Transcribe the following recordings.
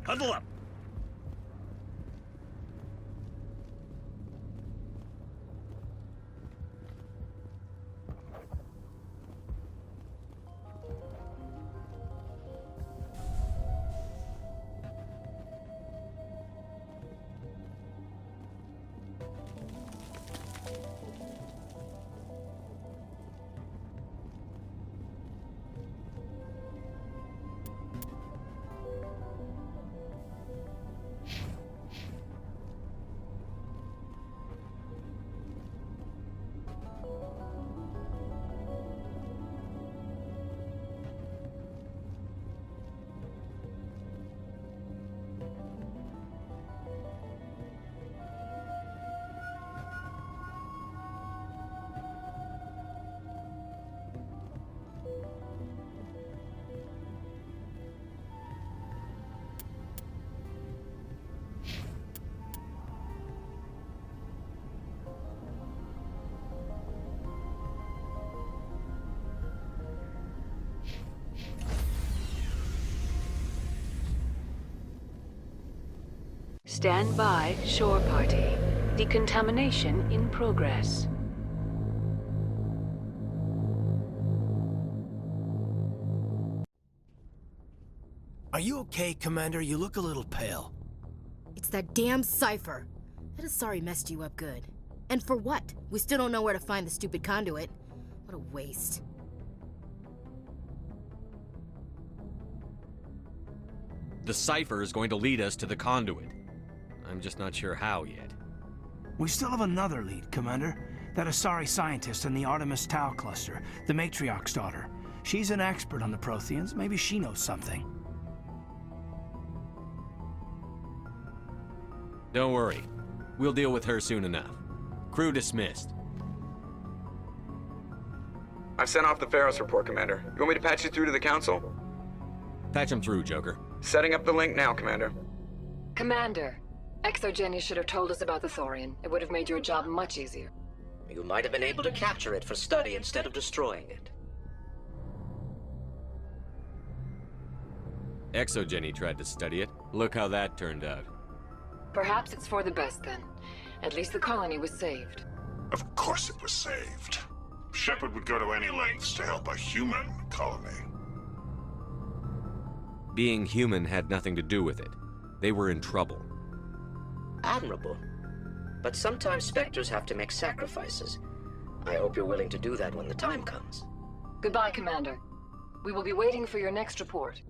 Huddle up. Stand by, shore party. Decontamination in progress. Are you okay, Commander? You look a little pale. It's that damn cipher. That Asari messed you up good. And for what? We still don't know where to find the stupid conduit. What a waste. The cipher is going to lead us to the conduit. I'm just not sure how yet. We still have another lead, Commander. That Asari scientist in the Artemis Tau cluster, the Matriarch's daughter. She's an expert on the Protheans. Maybe she knows something. Don't worry. We'll deal with her soon enough. Crew dismissed. I've sent off the Pharos report, Commander. You want me to patch you through to the Council? Patch him through, Joker. Setting up the link now, Commander. Commander, Exogeny should have told us about the Thorian. It would have made your job much easier. You might have been able to capture it for study instead of destroying it. Exogeny tried to study it. Look how that turned out. Perhaps it's for the best then. At least the colony was saved. Of course it was saved. Shepard would go to any lengths to help a human colony. Being human had nothing to do with it. They were in trouble. Admirable. But sometimes Spectres have to make sacrifices. I hope you're willing to do that when the time comes. Goodbye, Commander. We will be waiting for your next report.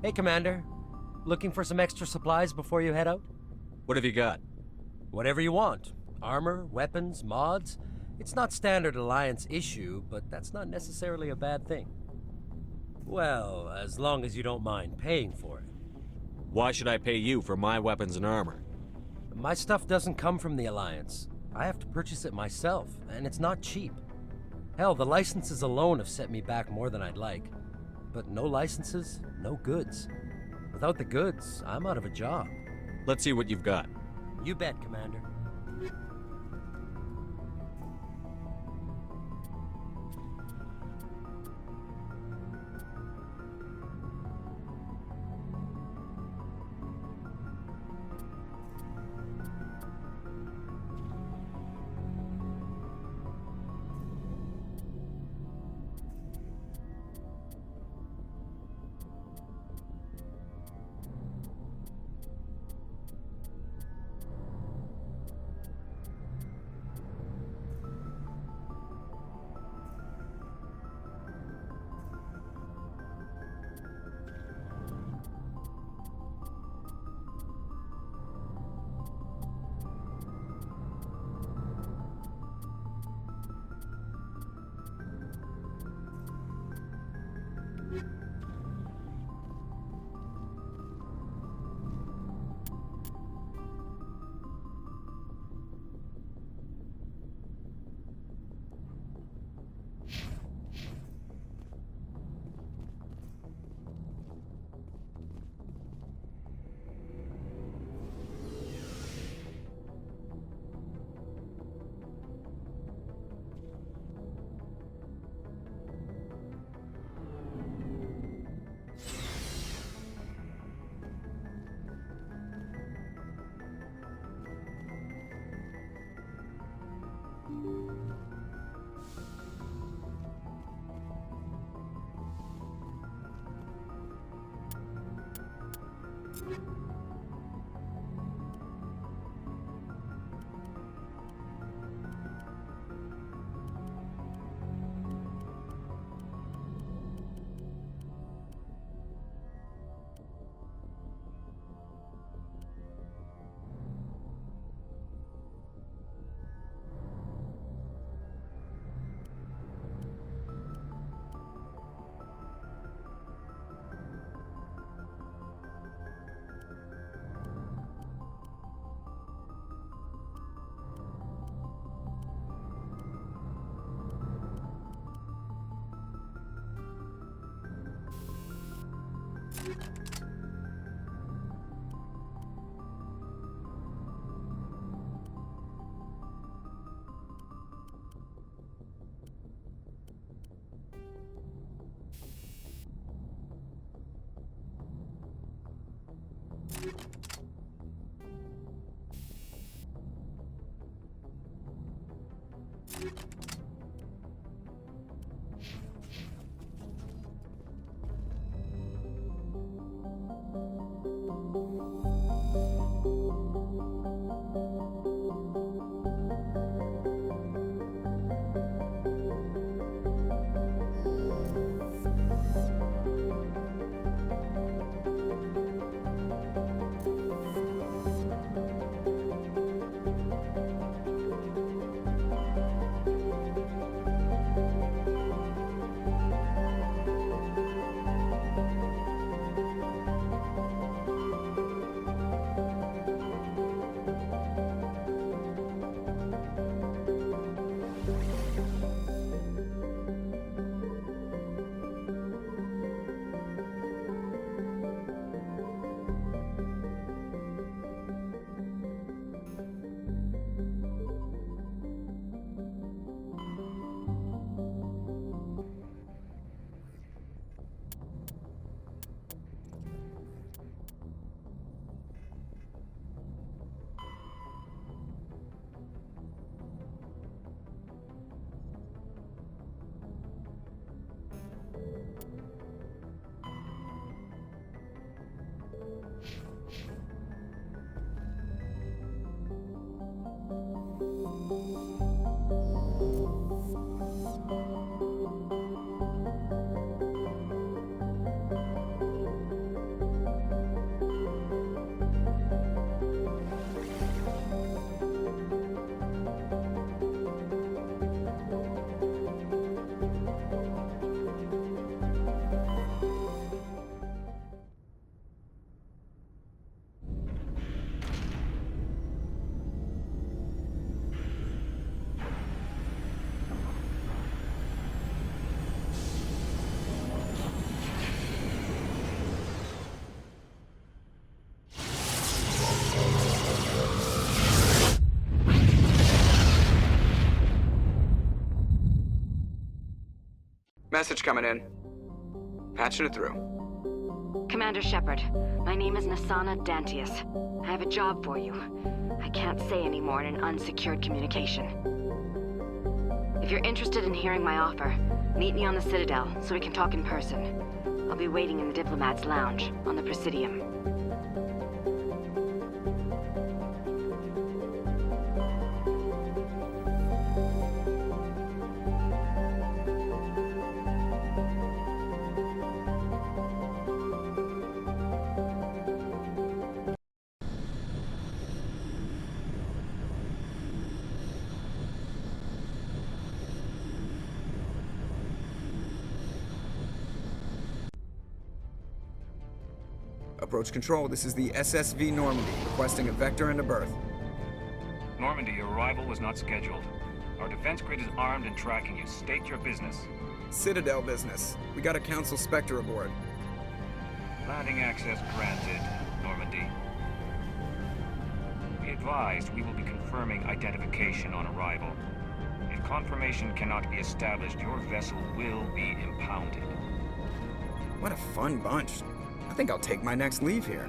Hey, Commander. Looking for some extra supplies before you head out? What have you got? Whatever you want. Armor, weapons, mods. It's not standard Alliance issue, but that's not necessarily a bad thing. Well, as long as you don't mind paying for it. Why should I pay you for my weapons and armor? My stuff doesn't come from the Alliance. I have to purchase it myself, and it's not cheap. Hell, the licenses alone have set me back more than I'd like. But no licenses, no goods. Without the goods, I'm out of a job. Let's see what you've got. You bet, Commander. Message coming in. Patching it through. Commander Shepard, my name is Nasana Dantius. I have a job for you. I can't say any more in an unsecured communication. If you're interested in hearing my offer, meet me on the Citadel so we can talk in person. I'll be waiting in the Diplomat's Lounge on the Presidium. Approach control, this is the SSV Normandy, requesting a vector and a berth. Normandy, your arrival was not scheduled. Our defense grid is armed and tracking you. State your business. Citadel business. We got a Council Spectre aboard. Landing access granted, Normandy. Be advised, we will be confirming identification on arrival. If confirmation cannot be established, your vessel will be impounded. What a fun bunch. I think I'll take my next leave here.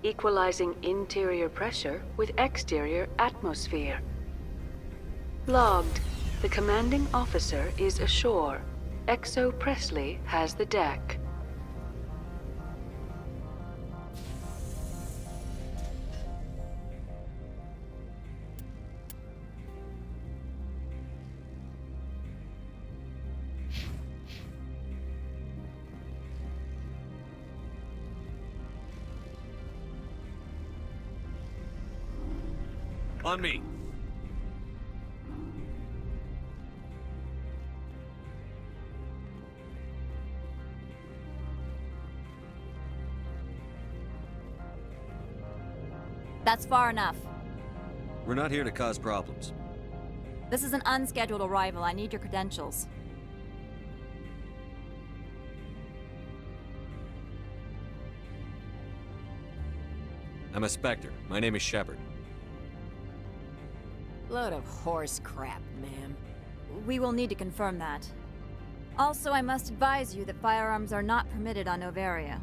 equalizing interior pressure with exterior atmosphere. Logged. The commanding officer is ashore. Exo Presley has the deck. On me. That's far enough. We're not here to cause problems. This is an unscheduled arrival. I need your credentials. I'm a Spectre. My name is Shepard. Load of horse crap, ma'am. We will need to confirm that. Also, I must advise you that firearms are not permitted on Noveria.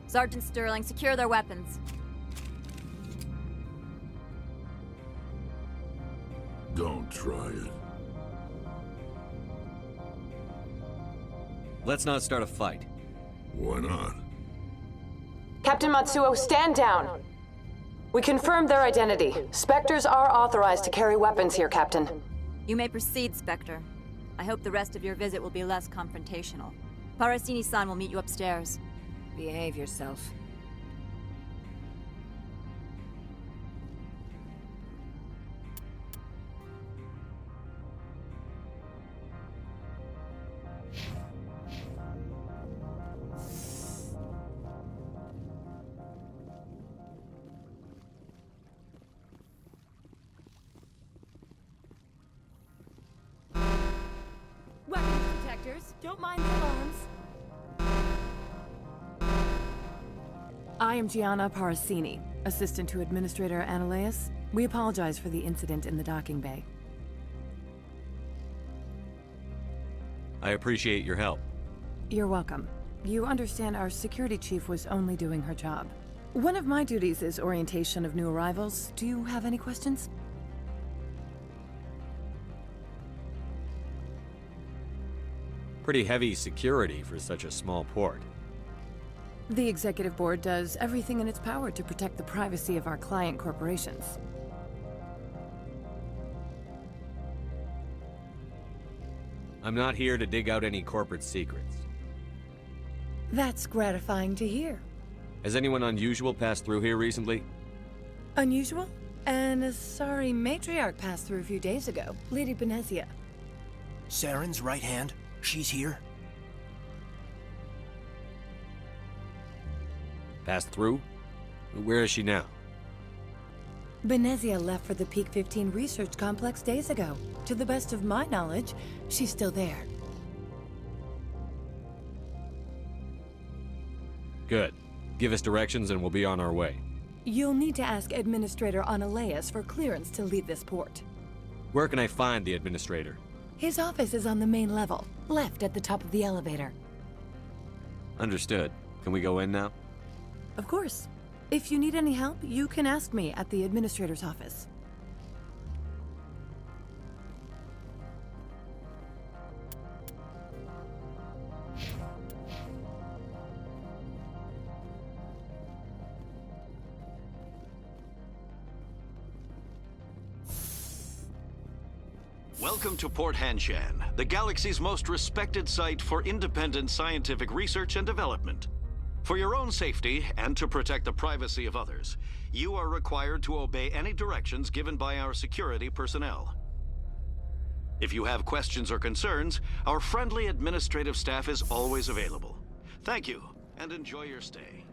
Sergeant Sterling, secure their weapons. Don't try it. Let's not start a fight. Why not? Captain Matsuo, stand down! We confirmed their identity. Spectres are authorized to carry weapons here, Captain. You may proceed, Spectre. I hope the rest of your visit will be less confrontational. Parasini-san will meet you upstairs. Behave yourself. Weapons detectors, don't mind the alarms. I am Gianna Parasini, assistant to Administrator Ananias. We apologize for the incident in the docking bay. I appreciate your help. You're welcome. You understand our security chief was only doing her job. One of my duties is orientation of new arrivals. Do you have any questions? Pretty heavy security for such a small port. The executive board does everything in its power to protect the privacy of our client corporations. I'm not here to dig out any corporate secrets. That's gratifying to hear. Has anyone unusual passed through here recently? Unusual? And a sorry matriarch passed through a few days ago, Lady Benezia. Saren's right hand? She's here? Passed through? Where is she now? Benezia left for the Peak 15 research complex days ago. To the best of my knowledge, she's still there. Good. Give us directions and we'll be on our way. You'll need to ask Administrator Ananias for clearance to leave this port. Where can I find the administrator? His office is on the main level, left at the top of the elevator. Understood. Can we go in now? Of course. If you need any help, you can ask me at the Administrator's office. Welcome to Port Hanshan, the galaxy's most respected site for independent scientific research and development. For your own safety and to protect the privacy of others, you are required to obey any directions given by our security personnel. If you have questions or concerns, our friendly administrative staff is always available. Thank you, and enjoy your stay.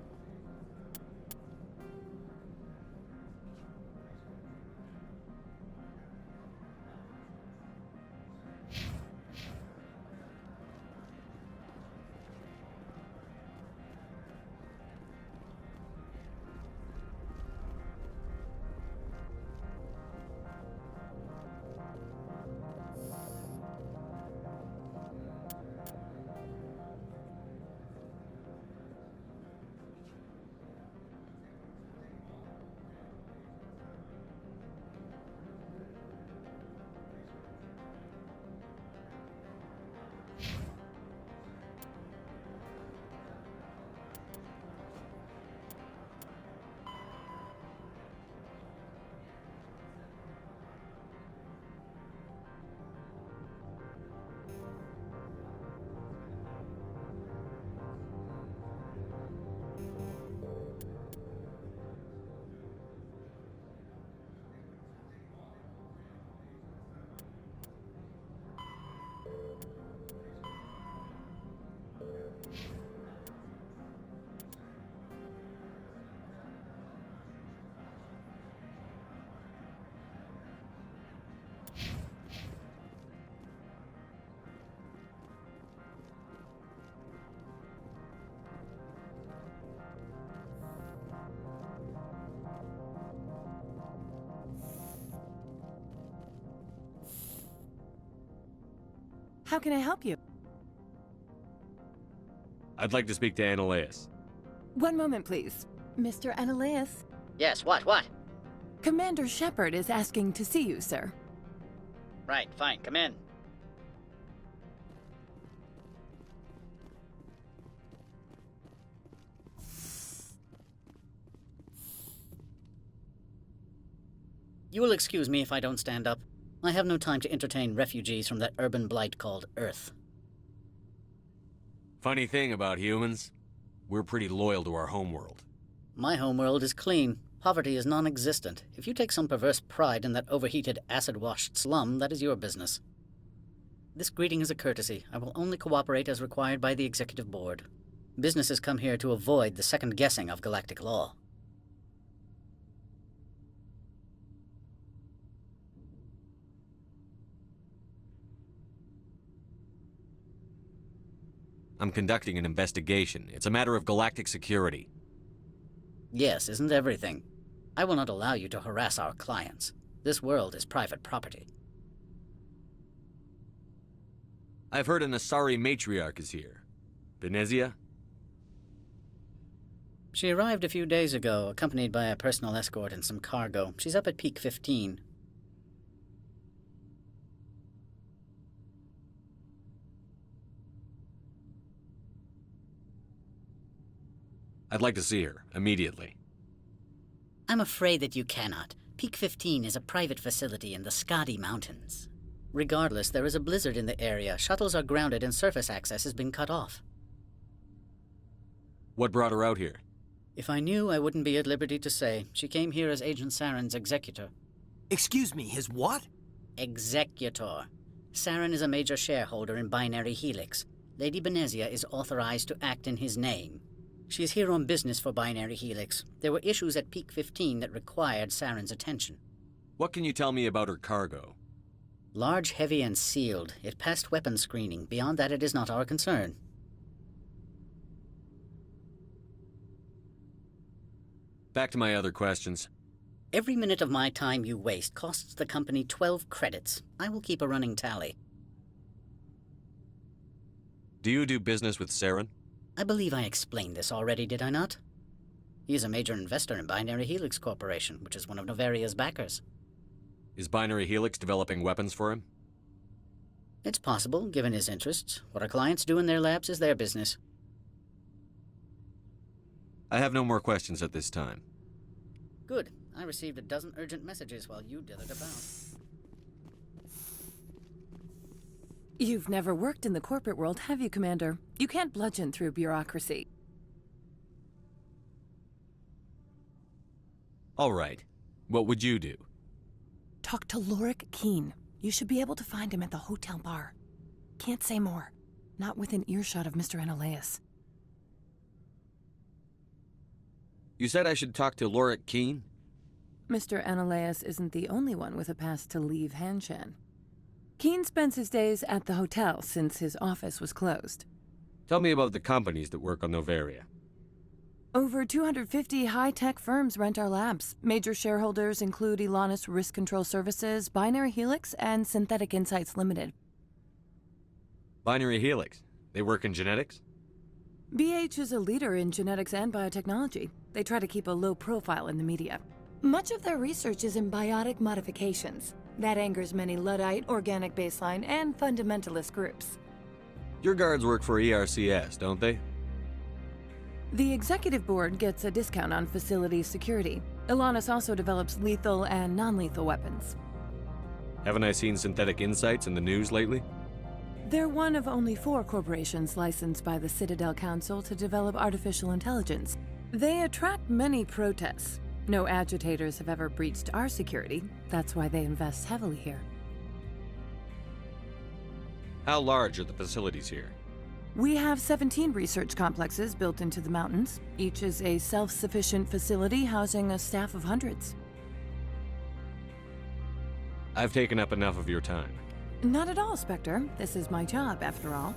How can I help you? I'd like to speak to Annaleus. One moment, please. Mr. Annaleus? Yes, what? Commander Shepard is asking to see you, sir. Right, fine, come in. You will excuse me if I don't stand up. I have no time to entertain refugees from that urban blight called Earth. Funny thing about humans, we're pretty loyal to our homeworld. My homeworld is clean. Poverty is non-existent. If you take some perverse pride in that overheated, acid-washed slum, that is your business. This greeting is a courtesy. I will only cooperate as required by the Executive Board. Businesses come here to avoid the second-guessing of galactic law. I'm conducting an investigation. It's a matter of galactic security. Yes, isn't everything? I will not allow you to harass our clients. This world is private property. I've heard an Asari matriarch is here. Venezia? She arrived a few days ago, accompanied by a personal escort and some cargo. She's up at Peak 15. I'd like to see her, immediately. I'm afraid that you cannot. Peak 15 is a private facility in the Skadi Mountains. Regardless, there is a blizzard in the area. Shuttles are grounded and surface access has been cut off. What brought her out here? If I knew, I wouldn't be at liberty to say. She came here as Agent Saren's executor. Excuse me, his what? Executor. Saren is a major shareholder in Binary Helix. Lady Venezia is authorized to act in his name. She is here on business for Binary Helix. There were issues at Peak 15 that required Saren's attention. What can you tell me about her cargo? Large, heavy, and sealed. It passed weapons screening. Beyond that, it is not our concern. Back to my other questions. Every minute of my time you waste costs the company 12 credits. I will keep a running tally. Do you do business with Saren? I believe I explained this already, did I not? He is a major investor in Binary Helix Corporation, which is one of Noveria's backers. Is Binary Helix developing weapons for him? It's possible, given his interests. What our clients do in their labs is their business. I have no more questions at this time. Good. I received a dozen urgent messages while you dithered about. You've never worked in the corporate world, have you, Commander? You can't bludgeon through bureaucracy. All right. What would you do? Talk to Lorik Keen. You should be able to find him at the hotel bar. Can't say more. Not within earshot of Mr. Annaleus. You said I should talk to Lorik Keen? Mr. Annaleus isn't the only one with a pass to leave Hanshan. Keen spends his days at the hotel since his office was closed. Tell me about the companies that work on Noveria. Over 250 high-tech firms rent our labs. Major shareholders include Elanus Risk Control Services, Binary Helix, and Synthetic Insights Limited. Binary Helix? They work in genetics? BH is a leader in genetics and biotechnology. They try to keep a low profile in the media. Much of their research is in biotic modifications. That angers many Luddite, organic baseline, and fundamentalist groups. Your guards work for ERCS, don't they? The executive board gets a discount on facility security. Elanus also develops lethal and non-lethal weapons. Haven't I seen Synthetic Insights in the news lately? They're one of only 4 corporations licensed by the Citadel Council to develop artificial intelligence. They attract many protests. No agitators have ever breached our security. That's why they invest heavily here. How large are the facilities here? We have 17 research complexes built into the mountains. Each is a self-sufficient facility housing a staff of hundreds. I've taken up enough of your time. Not at all, Spectre. This is my job, after all.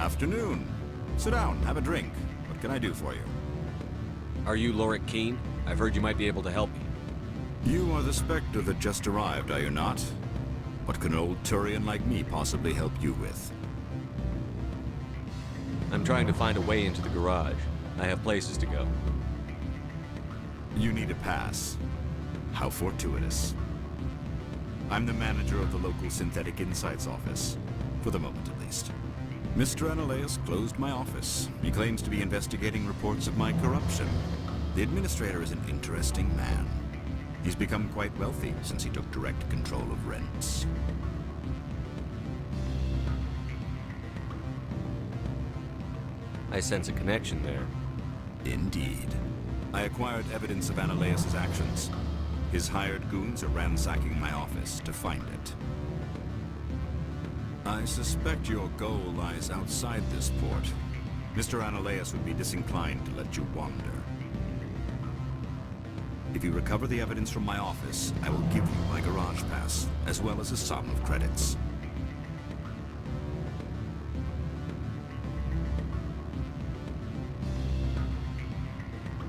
Afternoon. Sit down, have a drink. What can I do for you? Are you Lorik Keene? I've heard you might be able to help me. You are the Spectre that just arrived, are you not? What can an old Turian like me possibly help you with? I'm trying to find a way into the garage. I have places to go. You need a pass. How fortuitous. I'm the manager of the local Synthetic Insights office. For the moment, at least. Mr. Analaeus closed my office. He claims to be investigating reports of my corruption. The administrator is an interesting man. He's become quite wealthy since he took direct control of rents. I sense a connection there. Indeed. I acquired evidence of Analaeus' actions. His hired goons are ransacking my office to find it. I suspect your goal lies outside this port. Mr. Analaeus would be disinclined to let you wander. If you recover the evidence from my office, I will give you my garage pass, as well as a sum of credits.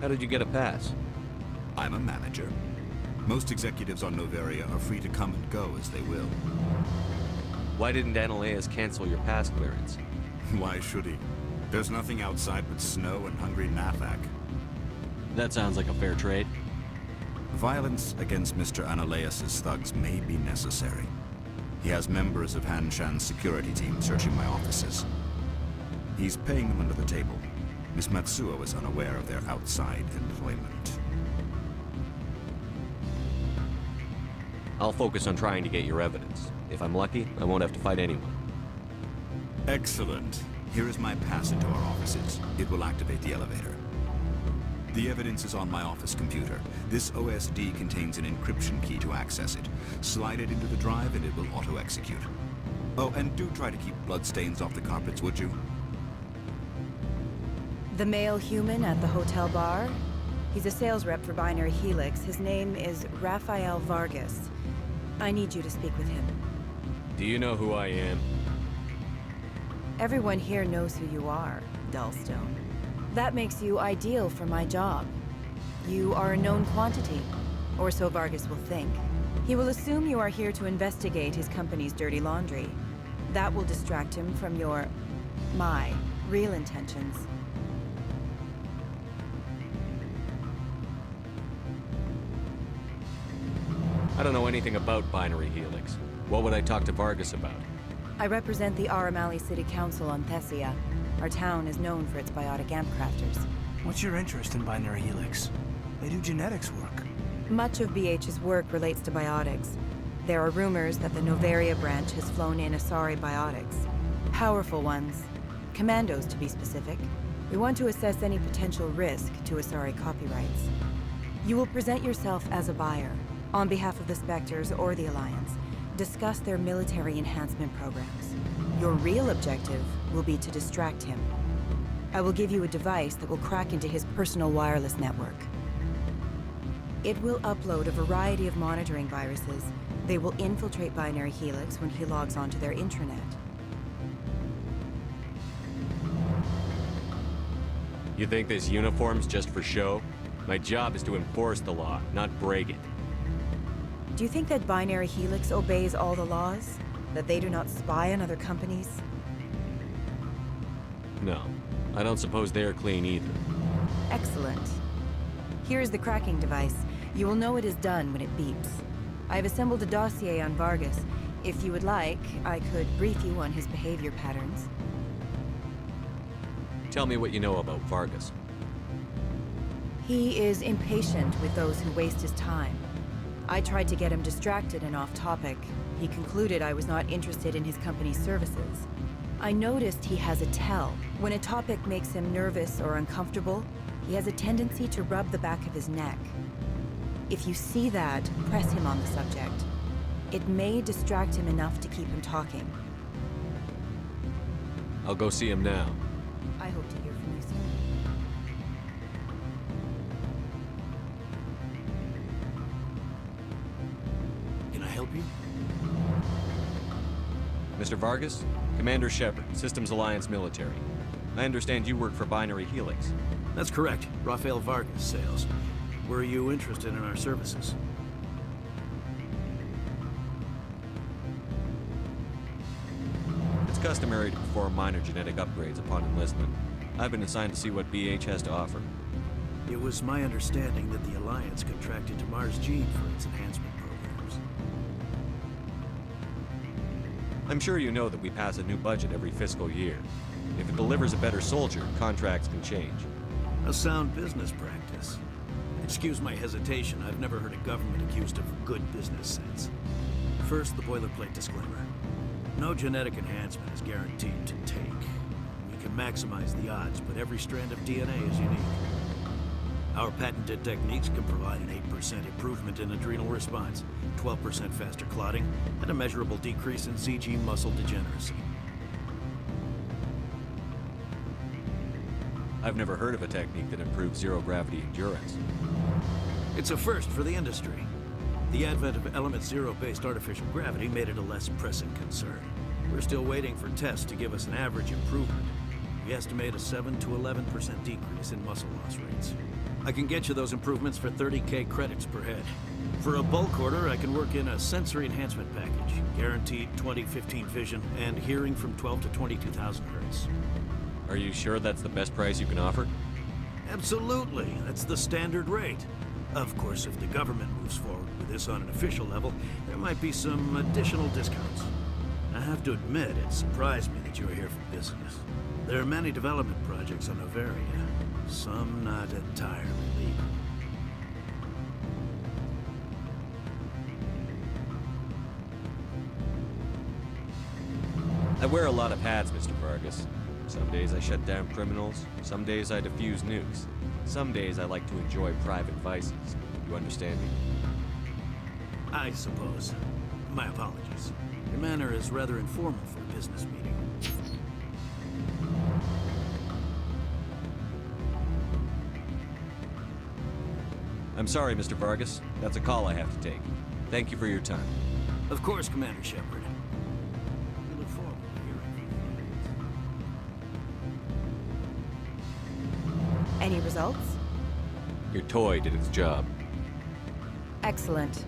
How did you get a pass? I'm a manager. Most executives on Noveria are free to come and go as they will. Why didn't Analaeus cancel your pass clearance? Why should he? There's nothing outside but snow and hungry Nathak. That sounds like a fair trade. Violence against Mr. Analaeus' thugs may be necessary. He has members of Hanshan's security team searching my offices. He's paying them under the table. Miss Matsuo is unaware of their outside employment. I'll focus on trying to get your evidence. If I'm lucky, I won't have to fight anyone. Excellent. Here is my pass into our offices. It will activate the elevator. The evidence is on my office computer. This OSD contains an encryption key to access it. Slide it into the drive and it will auto-execute. Oh, and do try to keep bloodstains off the carpets, would you? The male human at the hotel bar? He's a sales rep for Binary Helix. His name is Rafael Vargas. I need you to speak with him. Do you know who I am? Everyone here knows who you are, Dullstone. That makes you ideal for my job. You are a known quantity, or so Vargas will think. He will assume you are here to investigate his company's dirty laundry. That will distract him from my real intentions. I don't know anything about Binary Helix. What would I talk to Vargas about? I represent the Aramali City Council on Thessia. Our town is known for its biotic amp crafters. What's your interest in Binary Helix? They do genetics work. Much of BH's work relates to biotics. There are rumors that the Noveria branch has flown in Asari biotics. Powerful ones. Commandos, to be specific. We want to assess any potential risk to Asari copyrights. You will present yourself as a buyer, on behalf of the Spectres or the Alliance. Discuss their military enhancement programs. Your real objective will be to distract him. I will give you a device that will crack into his personal wireless network. It will upload a variety of monitoring viruses. They will infiltrate Binary Helix when he logs onto their intranet. You think this uniform's just for show? My job is to enforce the law, not break it. Do you think that Binary Helix obeys all the laws? That they do not spy on other companies? No, I don't suppose they're clean either. Excellent. Here is the cracking device. You will know it is done when it beeps. I have assembled a dossier on Vargas. If you would like, I could brief you on his behavior patterns. Tell me what you know about Vargas. He is impatient with those who waste his time. I tried to get him distracted and off topic. He concluded I was not interested in his company's services. I noticed he has a tell. When a topic makes him nervous or uncomfortable, he has a tendency to rub the back of his neck. If you see that, press him on the subject. It may distract him enough to keep him talking. I'll go see him now. I hope to hear from you soon. Can I help you? Mr. Vargas? Commander Shepard, Systems Alliance Military. I understand you work for Binary Helix. That's correct. Rafael Vargas, sales. Were you interested in our services? It's customary to perform minor genetic upgrades upon enlistment. I've been assigned to see what BH has to offer. It was my understanding that the Alliance contracted to Mars Gene for its enhancement programs. I'm sure you know that we pass a new budget every fiscal year. If it delivers a better soldier, contracts can change. A sound business practice. Excuse my hesitation, I've never heard a government accused of good business sense. First, the boilerplate disclaimer. No genetic enhancement is guaranteed to take. We can maximize the odds, but every strand of DNA is unique. Our patented techniques can provide an 8% improvement in adrenal response, 12% faster clotting, and a measurable decrease in CG muscle degeneracy. I've never heard of a technique that improves zero-gravity endurance. It's a first for the industry. The advent of element zero-based artificial gravity made it a less pressing concern. We're still waiting for tests to give us an average improvement. We estimate a 7 to 11% decrease in muscle loss rates. I can get you those improvements for 30K credits per head. For a bulk order, I can work in a sensory enhancement package, guaranteed 20/15 vision, and hearing from 12 to 22,000 hertz. Are you sure that's the best price you can offer? Absolutely. That's the standard rate. Of course, if the government moves forward with this on an official level, there might be some additional discounts. I have to admit, it surprised me that you were here for business. There are many development projects on NOVERIA, some not entirely legal. I wear a lot of hats, Mr. Vargas. Some days I shut down criminals, some days I defuse nukes. Some days I like to enjoy private vices. You understand me? I suppose. My apologies. Your manner is rather informal for a business meeting. I'm sorry, Mr. Vargas. That's a call I have to take. Thank you for your time. Of course, Commander Shepard. We look forward to hearing from you. Any results? Your toy did its job. Excellent.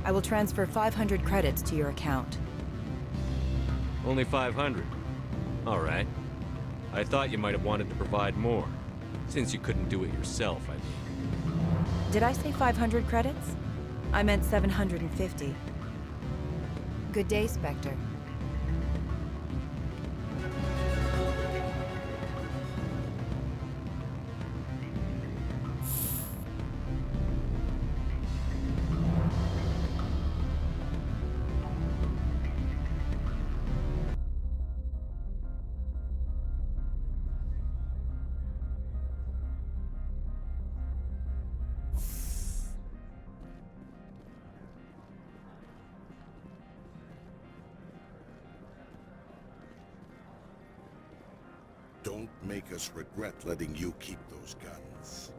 I will transfer 500 credits to your account. Only 500. All right. I thought you might have wanted to provide more. Since you couldn't do it yourself, I mean. Did I say 500 credits? I meant 750. Good day, Spectre. Don't make us regret letting you keep those guns.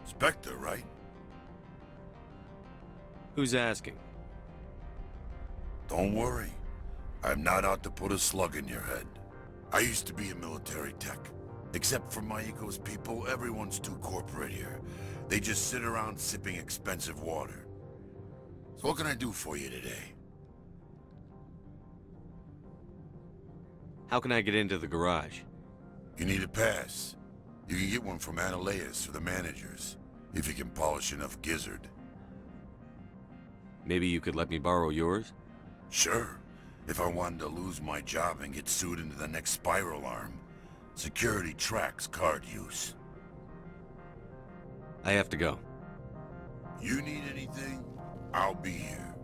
Spectre, right? Who's asking? Don't worry. I'm not out to put a slug in your head. I used to be a military tech. Except for my ego's people, everyone's too corporate here. They just sit around sipping expensive water. So what can I do for you today? How can I get into the garage? You need a pass. You can get one from Ananias or the managers, if you can polish enough gizzard. Maybe you could let me borrow yours? Sure. If I wanted to lose my job and get sued into the next spiral arm. Security tracks card use. I have to go. You need anything? I'll be here.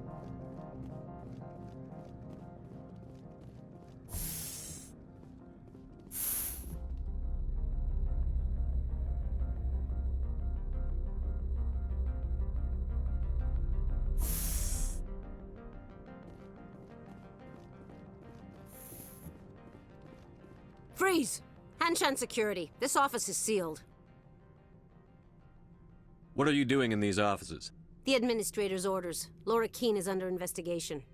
Freeze! Hanshan security. This office is sealed. What are you doing in these offices? The administrator's orders. Laura Keene is under investigation.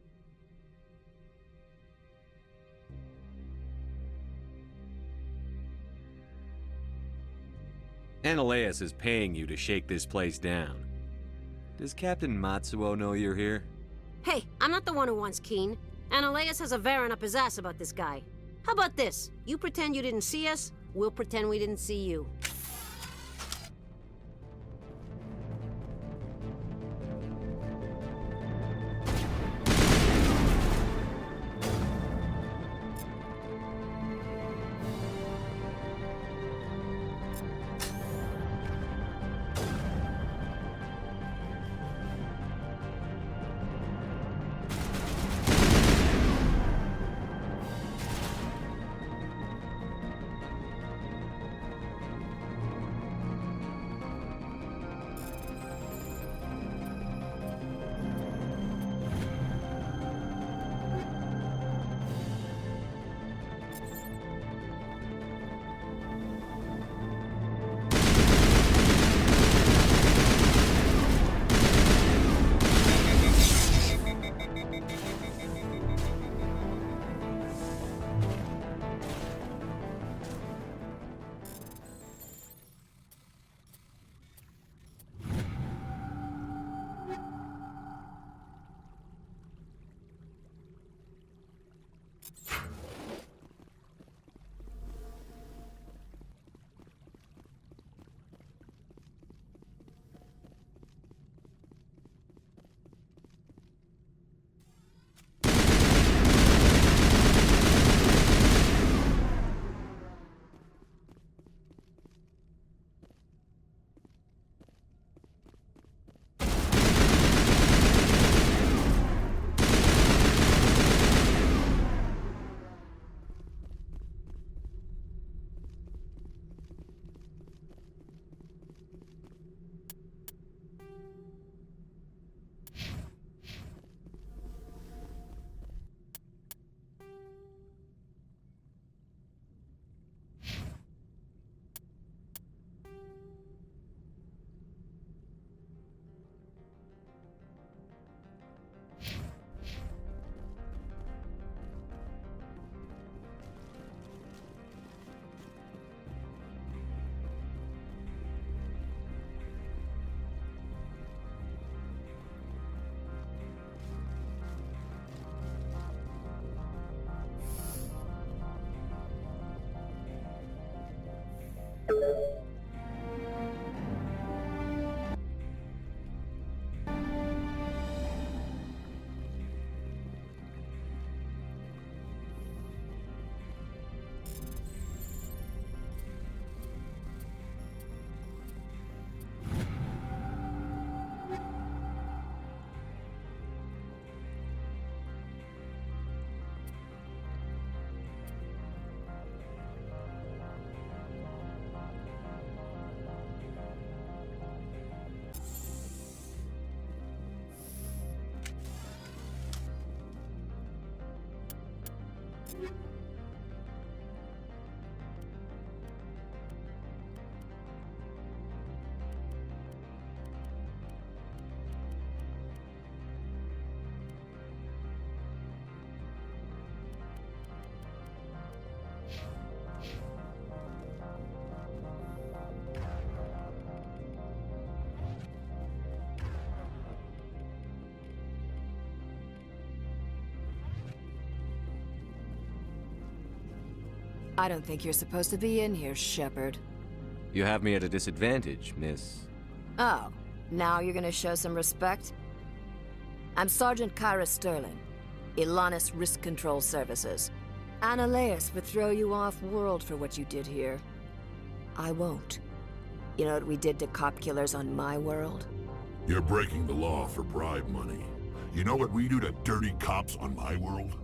Analeus is paying you to shake this place down. Does Captain Matsuo know you're here? Hey, I'm not the one who wants Keene. Analeus has a Varen up his ass about this guy. How about this? You pretend you didn't see us, we'll pretend we didn't see you. I don't think you're supposed to be in here, Shepard. You have me at a disadvantage, miss. Oh, now you're gonna show some respect? I'm Sergeant Kyra Sterling, Ilanis Risk Control Services. Analeus would throw you off-world for what you did here. I won't. You know what we did to cop killers on my world? You're breaking the law for bribe money. You know what we do to dirty cops on my world?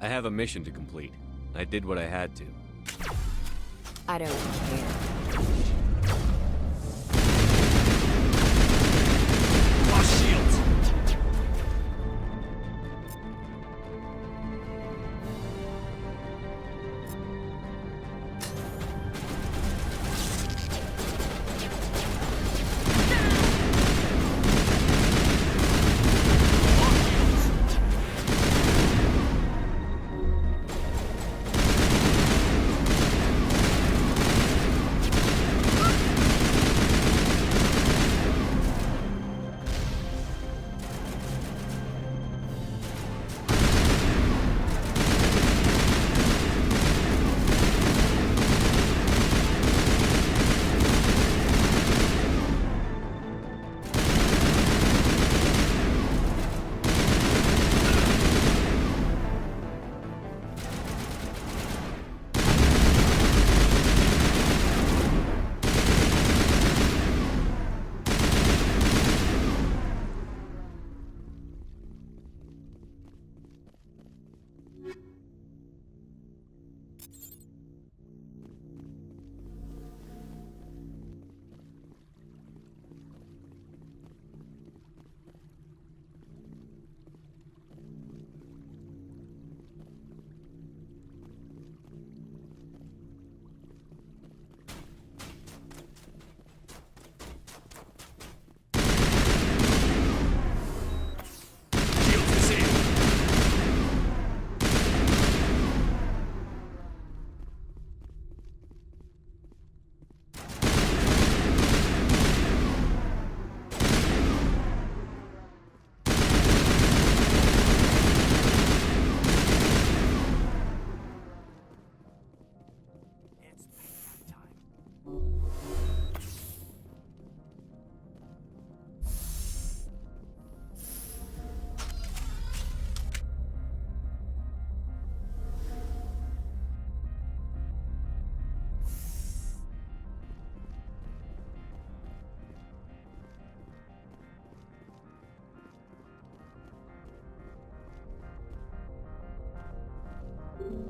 I have a mission to complete. I did what I had to. I don't care. Lost shields!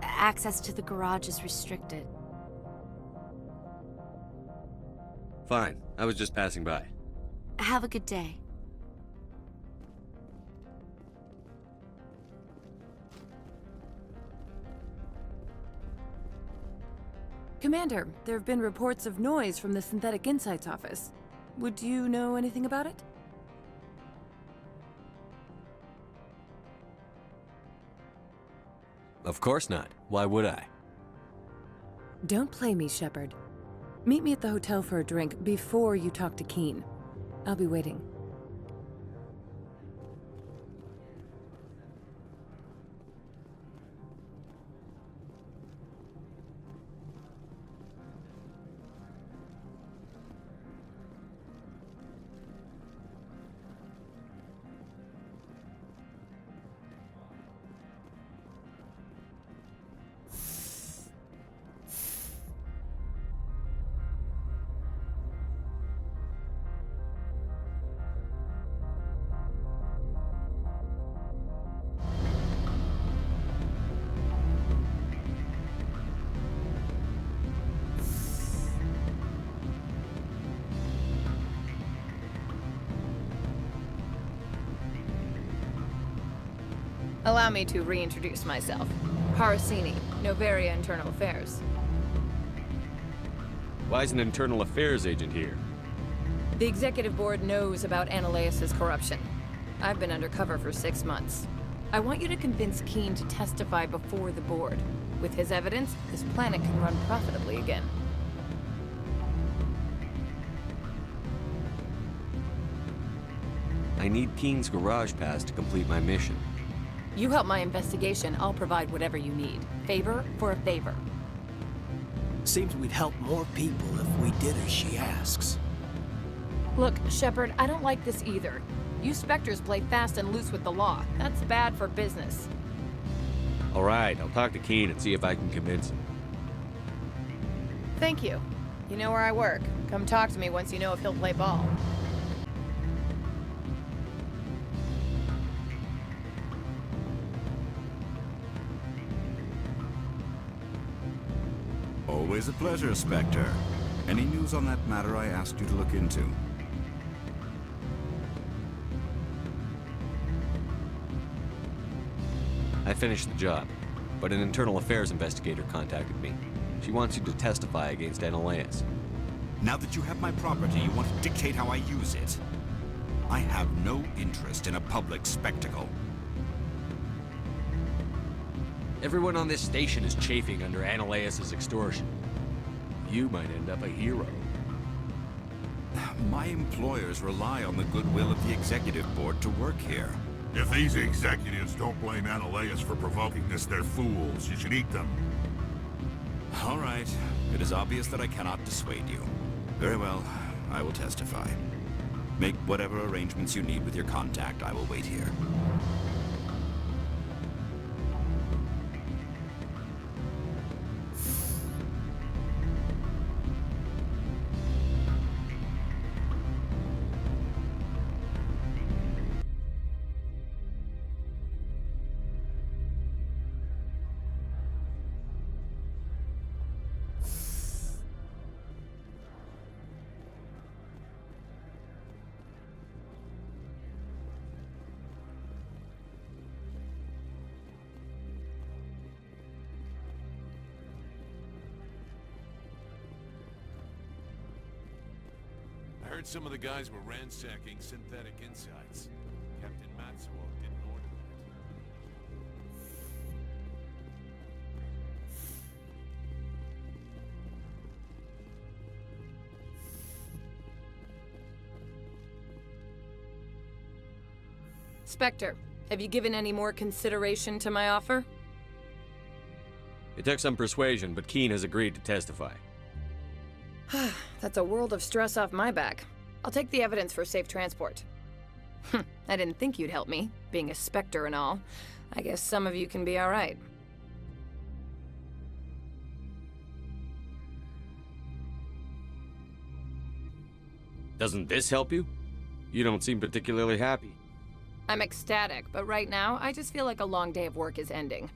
Access to the garage is restricted. Fine. I was just passing by. Have a good day. Commander, there have been reports of noise from the Synthetic Insights office. Would you know anything about it? Of course not. Why would I? Don't play me, Shepard. Meet me at the hotel for a drink before you talk to Keen. I'll be waiting. Allow me to reintroduce myself. Parasini, Noveria Internal Affairs. Why is an internal affairs agent here? The executive board knows about Ananias' corruption. I've been undercover for 6 months. I want you to convince Keen to testify before the board. With his evidence, this planet can run profitably again. I need Keen's garage pass to complete my mission. You help my investigation, I'll provide whatever you need. Favor for a favor. Seems we'd help more people if we did as she asks. Look, Shepard, I don't like this either. You Spectres play fast and loose with the law. That's bad for business. All right, I'll talk to Keen and see if I can convince him. Thank you. You know where I work. Come talk to me once you know if he'll play ball. Always a pleasure, Spectre. Any news on that matter I asked you to look into? I finished the job, but an internal affairs investigator contacted me. She wants you to testify against Ananias. Now that you have my property, you want to dictate how I use it? I have no interest in a public spectacle. Everyone on this station is chafing under Ananias' extortion. You might end up a hero. My employers rely on the goodwill of the executive board to work here. If these executives don't blame Ananias for provoking this, they're fools. You should eat them. All right. It is obvious that I cannot dissuade you. Very well. I will testify. Make whatever arrangements you need with your contact. I will wait here. I heard some of the guys were ransacking Synthetic Insights. Captain Matsuo didn't order that. Spectre, have you given any more consideration to my offer? It took some persuasion, but Keen has agreed to testify. That's a world of stress off my back. I'll take the evidence for safe transport. I didn't think you'd help me, being a Spectre and all. I guess some of you can be all right. Doesn't this help you? You don't seem particularly happy. I'm ecstatic, but right now, I just feel like a long day of work is ending.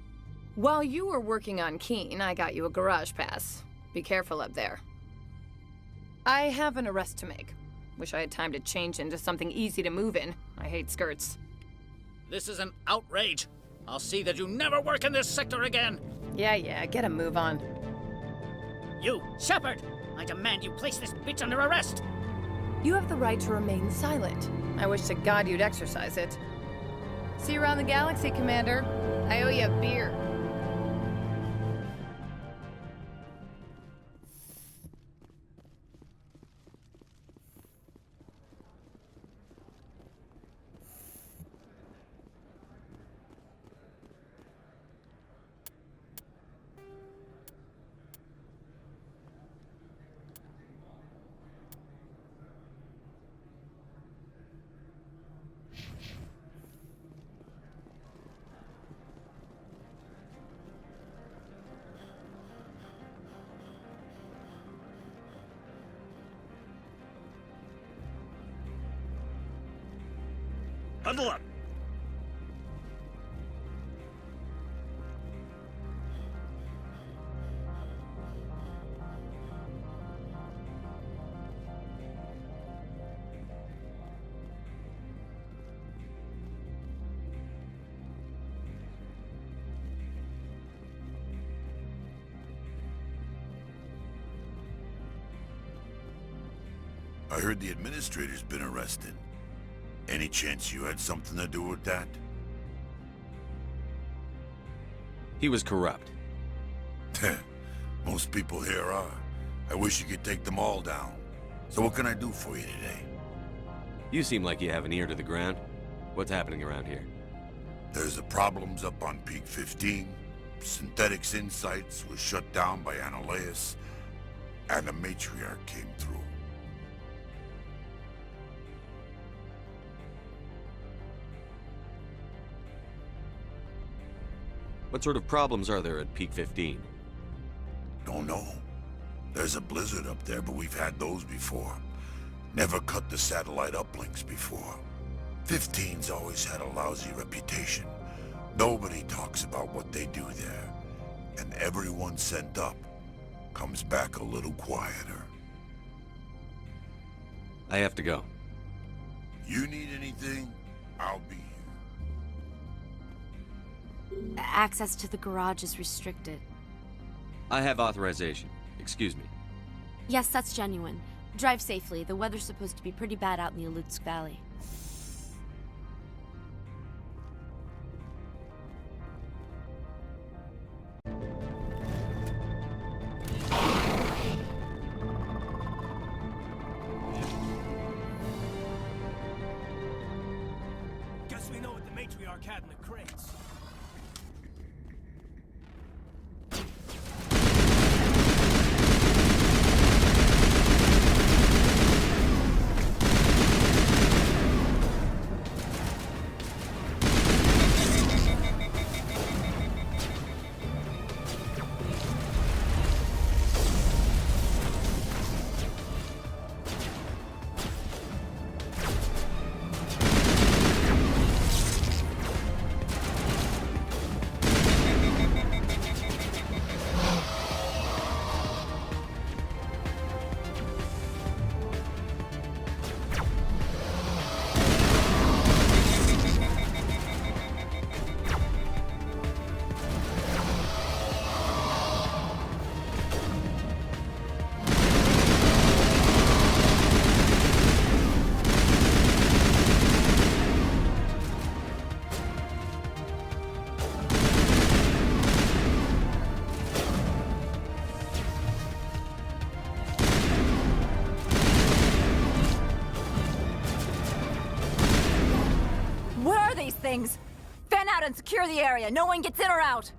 While you were working on Keen, I got you a garage pass. Be careful up there. I have an arrest to make. Wish I had time to change into something easy to move in. I hate skirts. This is an outrage. I'll see that you never work in this sector again. Yeah, get a move on. You, Shepard! I demand you place this bitch under arrest! You have the right to remain silent. I wish to God you'd exercise it. See you around the galaxy, Commander. I owe you a beer. Huddle up! I heard the administrator's been arrested. Any chance you had something to do with that? He was corrupt. Most people here are. I wish you could take them all down. So what can I do for you today? You seem like you have an ear to the ground. What's happening around here? There's the problems up on Peak 15. Synthetics Insights was shut down by Analeus. And the matriarch came through. What sort of problems are there at Peak 15? Don't know. There's a blizzard up there, but we've had those before. Never cut the satellite uplinks before. 15's always had a lousy reputation. Nobody talks about what they do there. And everyone sent up comes back a little quieter. I have to go. You need anything, I'll be here. Access to the garage is restricted. I have authorization. Excuse me. Yes, that's genuine. Drive safely. The weather's supposed to be pretty bad out in the Alutsk Valley. Guess we know what the matriarch had in the crates. Things. Fan out and secure the area. No one gets in or out.